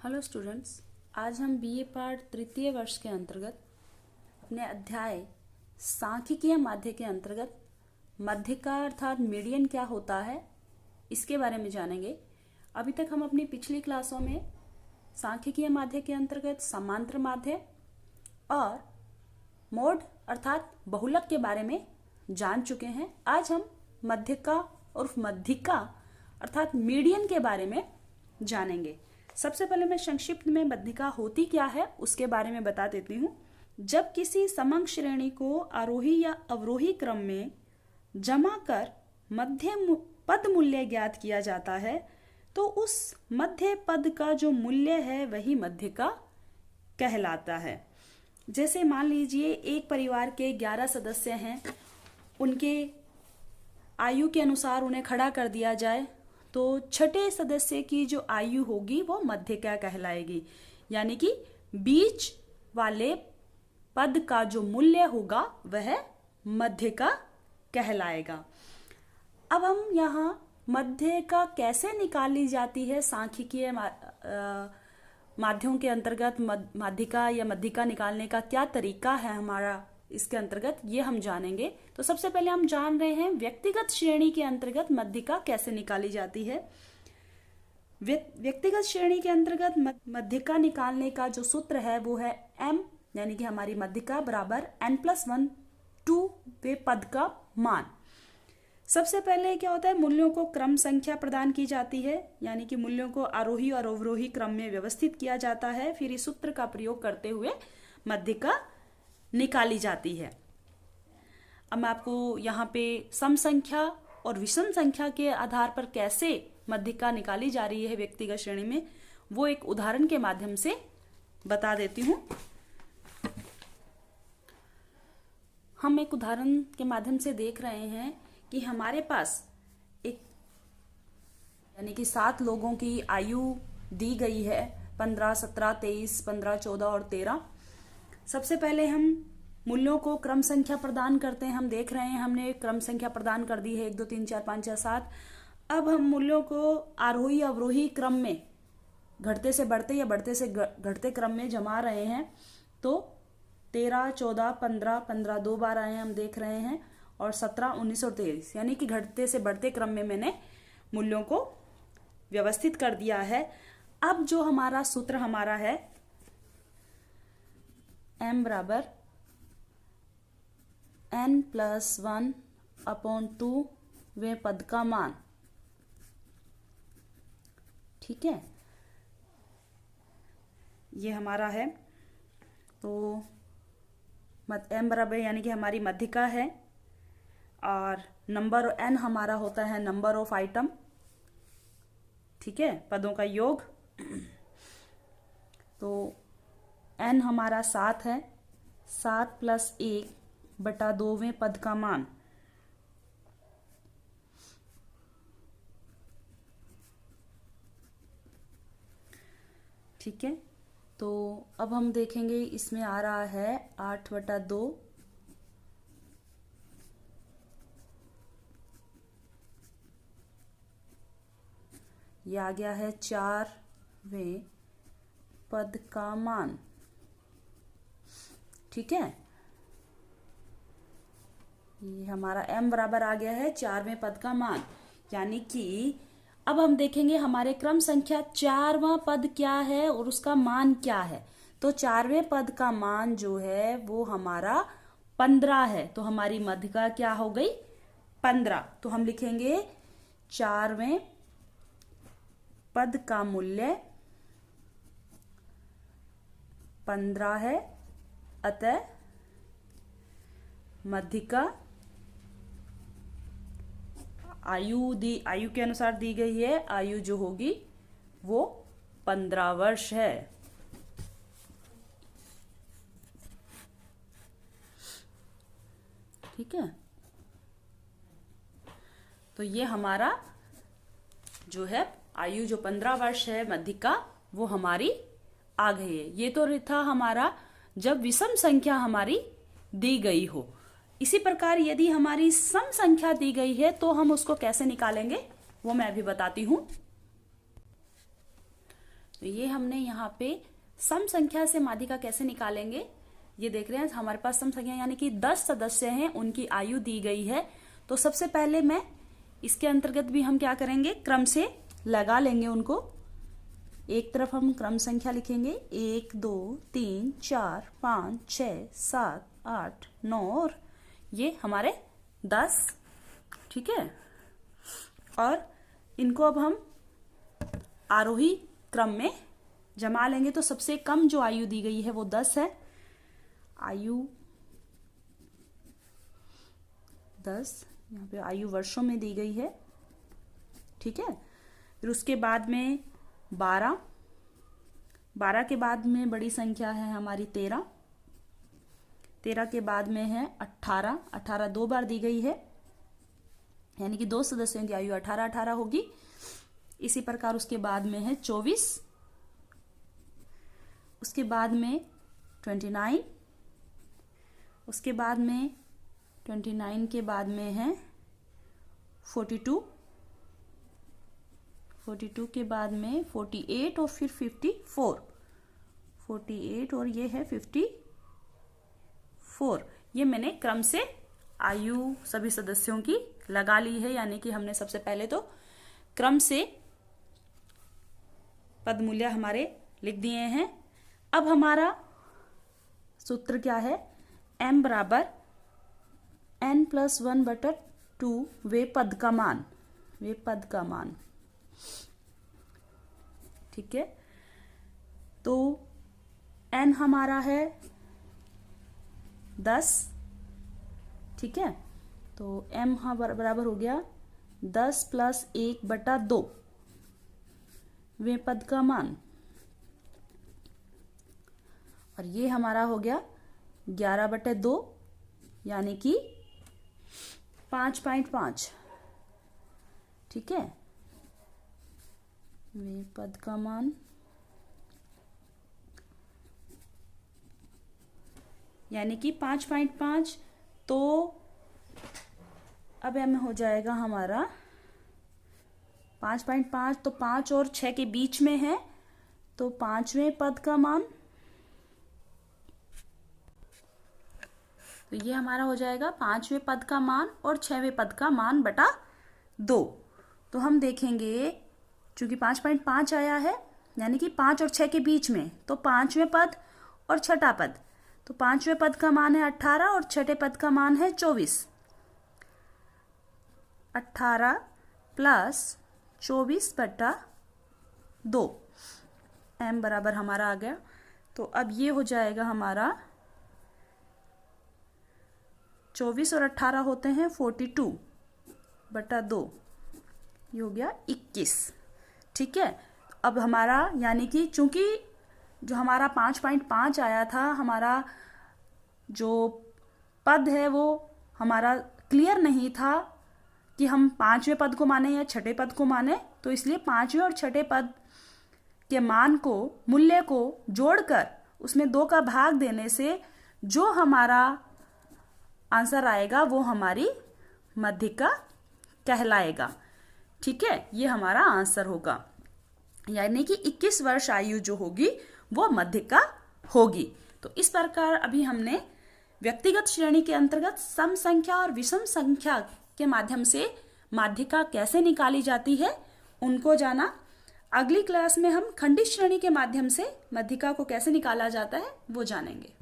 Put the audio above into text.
Hello students, आज हम BA part तृतीय वर्ष के अंतर्गत अपने अध्याय सांख्यिकीय माध्य के अंतर्गत मध्यिका अर्थात मीडियन क्या होता है इसके बारे में जानेंगे। अभी तक हम अपनी पिछली क्लासों में सांख्यिकीय माध्य के अंतर्गत समांतर माध्य और मोड अर्थात बहुलक के बारे में जान चुके हैं। आज हम मध्यिका और मध्यिका अर्थात मीडियन के बारे में जानेंगे। सबसे पहले मैं संक्षिप्त में मध्यिका होती क्या है उसके बारे में बता देती हूँ। जब किसी समंक श्रेणी को आरोही या अवरोही क्रम में जमा कर मध्य पद मूल्य ज्ञात किया जाता है तो उस मध्य पद का जो मूल्य है वही मध्यिका कहलाता है। जैसे मान लीजिए एक परिवार के 11 सदस्य हैं, उनके आयु के अनुसार उन्हें खड़ा कर दिया जाए तो छठे सदस्य की जो आयु होगी वो मध्यिका कहलाएगी, यानी कि बीच वाले पद का जो मूल्य होगा वह मध्यिका कहलाएगा। अब हम यहाँ मध्यिका कैसे निकाली जाती है सांख्यिकीय माध्ययों के अंतर्गत मध्यिका या मध्यिका निकालने का क्या तरीका है हमारा इसके अंतर्गत ये हम जानेंगे। तो सबसे पहले हम जान रहे हैं व्यक्तिगत श्रेणी के अंतर्गत मध्यिका कैसे निकाली जाती है। व्यक्तिगत श्रेणी के अंतर्गत मध्यिका निकालने का जो सूत्र है वो है m यानी कि हमारी मध्यिका बराबर n+1 2वें पद का मान। सबसे पहले क्या होता है, मूल्यों को क्रम संख्या प्रदान की जाती है, यानी कि मूल्यों को आरोही और अवरोही क्रम में व्यवस्थित किया जाता है। फिर इस सूत्र का प्रयोग करते हुए मध्यिका निकाली जाती है। अब मैं आपको यहाँ पे सम संख्या और विषम संख्या के आधार पर कैसे मध्यिका निकाली जा रही है व्यक्तिगत श्रेणी में वो एक उदाहरण के माध्यम से बता देती हूँ। हम एक उदाहरण के माध्यम से देख रहे हैं कि हमारे पास एक यानी कि 7 लोगों की आयु दी गई है, 15, 17, 23, 15, 14 और 13। सबसे पहले हम मूल्यों को क्रम संख्या प्रदान करते हैं। हम देख रहे हैं हमने क्रम संख्या प्रदान कर दी है 1 2 3 4 5 6 7। अब हम मूल्यों को आरोही अवरोही क्रम में घटते से बढ़ते या बढ़ते से घटते क्रम में जमा रहे हैं। तो 13, 14, 15, 15 2 बार आए हम देख रहे हैं और 17, 19 और 23 यानी कि घटते से बढ़ते क्रम में मैंने मूल्यों को व्यवस्थित कर दिया है। अब जो हमारा सूत्र हमारा है m बराबर n+1/2 वें पद का मान। ठीक है, ये हमारा है। तो m बराबर यानी कि हमारी मध्यिका है और नंबर n हमारा होता है नंबर ऑफ आइटम। ठीक है, पदों का योग। तो n हमारा 7 है, 7 + 1/2वें पद का मान। ठीक है, तो अब हम देखेंगे इसमें आ रहा है 8/2। ये आ गया है 4वें पद का मान। ठीक है, ये हमारा m बराबर आ गया है 4वें पद का मान। यानी कि अब हम देखेंगे हमारे क्रम संख्या 4वां पद क्या है और उसका मान क्या है। तो 4वें पद का मान जो है वो हमारा 15 है। तो हमारी मध्यिका क्या हो गई 15। तो हम लिखेंगे 4वें पद का मूल्य 15 है, अतः मध्यिका आयु के अनुसार दी गई है, आयु जो होगी वो 15 वर्ष है। ठीक है, तो ये हमारा जो है आयु जो 15 वर्ष है मध्यिका वो हमारी आ गई है। ये तो था हमारा जब विषम संख्या हमारी दी गई हो। इसी प्रकार यदि हमारी सम संख्या दी गई है तो हम उसको कैसे निकालेंगे वो मैं अभी बताती हूं। तो ये हमने यहाँ पे सम संख्या से माध्यिका कैसे निकालेंगे ये देख रहे हैं। हमारे पास सम संख्या यानी कि 10 सदस्य हैं, उनकी आयु दी गई है। तो सबसे पहले मैं इसके अंतर्गत भी हम क्या करेंगे, क्रम से लगा लेंगे उनको। एक तरफ हम क्रम संख्या लिखेंगे 1 2 3 4 5 6 7 8 9 और ये हमारे 10, ठीक है। और इनको अब हम आरोही क्रम में जमा लेंगे। तो सबसे कम जो आयु दी गई है वो 10 है, आयु 10, यहाँ पे आयु वर्षों में दी गई है, ठीक है। फिर उसके बाद में 12, 12 के बाद में बड़ी संख्या है हमारी 13, 13 के बाद में है 18, 18 दो बार दी गई है, यानी कि 2 सदस्यों की आयु 18 18 होगी। इसी प्रकार उसके बाद में है 24, उसके बाद में 29, उसके बाद में 29 के बाद में है 42, 42 के बाद में 48 और फिर 54, 48 और ये है 54। ये मैंने क्रम से आयु सभी सदस्यों की लगा ली है, यानी कि हमने सबसे पहले तो क्रम से पद मूल्य हमारे लिख दिए हैं। अब हमारा सूत्र क्या है, m बराबर n+1/2 वे पद का मान, वे पद का मान, ठीक है। तो n हमारा है 10, ठीक है। तो m बराबर हो गया 10 + 1/2 वे पद का मान, और ये हमारा हो गया 11/2 यानी कि 5.5, ठीक है। वे पद का मान यानी कि 5.5। तो अब m हो जाएगा हमारा 5.5, तो 5 और 6 के बीच में है, तो 5वें पद का मान, तो ये हमारा हो जाएगा 5वें पद का मान और 6वें पद का मान बटा 2। तो हम देखेंगे चूंकि 5.5 आया है यानी कि 5 और 6 के बीच में, तो 5वें पद और छठा पद, तो 5वें पद का मान है 18 और छठे पद का मान है 24। 18 + 24/2 m बराबर हमारा आ गया। तो अब ये हो जाएगा हमारा 24 और 18 होते हैं 42/2, ये हो गया 21, ठीक है। अब हमारा यानी कि चूंकि जो हमारा 5.5 आया था, हमारा जो पद है वो हमारा क्लियर नहीं था कि हम 5वें पद को माने या छठे पद को माने, तो इसलिए 5वें और छठे पद के मान को, मूल्य को जोड़कर उसमें 2 का भाग देने से जो हमारा आंसर आएगा वो हमारी माध्यिका कहलाएगा, ठीक है। ये हमारा आंसर होगा, यानी कि 21 वर्ष आयु जो होगी वो माध्यिका होगी। तो इस प्रकार अभी हमने व्यक्तिगत श्रेणी के अंतर्गत सम संख्या और विषम संख्या के माध्यम से माध्यिका कैसे निकाली जाती है उनको जाना। अगली क्लास में हम खंडित श्रेणी के माध्यम से माध्यिका को कैसे निकाला जाता है वो जानेंगे।